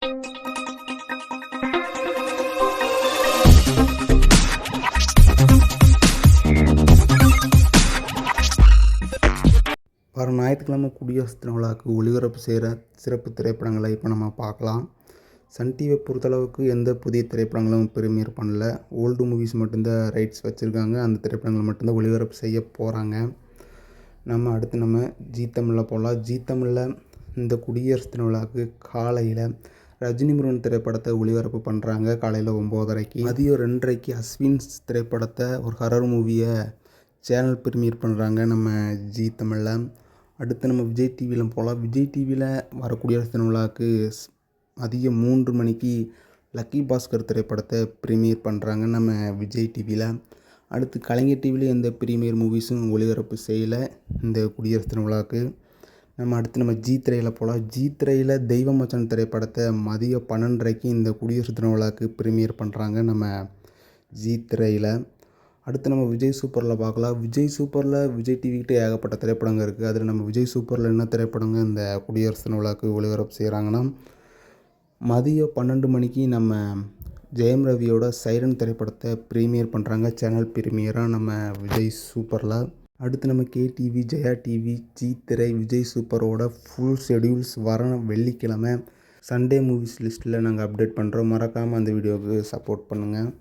வரும் ஞாயிற்றுக்கிழமை குடியரசு தின விழாவுக்கு ஒளிபரப்பு செய்கிற சிறப்பு திரைப்படங்களை இப்போ நம்ம பார்க்கலாம். சன் டிவியை பொறுத்தளவுக்கு எந்த புதிய திரைப்படங்களும் ப்ரீமியர் பண்ணல. ஓல்டு மூவிஸ் மட்டும்தான் ரைட்ஸ் வச்சுருக்காங்க. அந்த திரைப்படங்கள் மட்டும்தான் ஒளிபரப்பு செய்ய போகிறாங்க. அடுத்து ஜீ தமிழில் போகலாம். ஜீ தமிழில் இந்த குடியரசு தின விழாவுக்கு காலையில் ரஜினி முருகன் திரைப்படத்தை ஒளிபரப்பு பண்ணுறாங்க. காலையில் 9:30க்கு. மதியம் 2:30க்கு அஸ்வின்ஸ் திரைப்படத்தை ஒரு ஹரர் மூவியை சேனல் ப்ரீமியர் பண்ணுறாங்க ஜீ தமிழில். அடுத்து விஜய் டிவியில் போகலாம். விஜய் டிவியில் வர குடியரசு தின விழாவுக்கு மதியம் 3 மணிக்கு லக்கி பாஸ்கர் திரைப்படத்தை ப்ரீமியர் பண்ணுறாங்க விஜய் டிவியில். அடுத்து கலைஞர் டிவியில் எந்த ப்ரீமியர் மூவிஸும் ஒளிபரப்பு செய்யலை இந்த குடியரசு தின விழாவுக்கு. அடுத்து ஜீ திரையில் போகலாம். ஜீ திரையில் தெய்வ மச்சான் திரைப்படத்தை மதியம் 12:30க்கு இந்த குடியரசு தின விழாவுக்கு ப்ரீமியர் பண்ணுறாங்க ஜீ திரையில். அடுத்து விஜய் சூப்பரில் பார்க்கலாம். விஜய் சூப்பரில் விஜய் டிவிக்கிட்ட ஏகப்பட்ட திரைப்படங்கள் இருக்குது. அதில் விஜய் சூப்பரில் என்ன திரைப்படங்க இந்த குடியரசு தின விழாவுக்கு ஒளிபரப்பு செய்கிறாங்கன்னா, மதியம் 12 மணிக்கு ஜெயம் ரவியோட சைரன் திரைப்படத்தை ப்ரீமியர் பண்ணுறாங்க. சேனல் ப்ரீமியராக விஜய் சூப்பரில். அடுத்து கேடிவி, ஜெயா டிவி, ஜீ திரை, விஜய் சூப்பரோட ஃபுல் ஷெடியூல்ஸ் வர வெள்ளிக்கிழமை சண்டே மூவிஸ் லிஸ்ட்டில் நாங்கள் அப்டேட் பண்ணுறோம். மறக்காமல் அந்த வீடியோவுக்கு சப்போர்ட் பண்ணுங்கள்.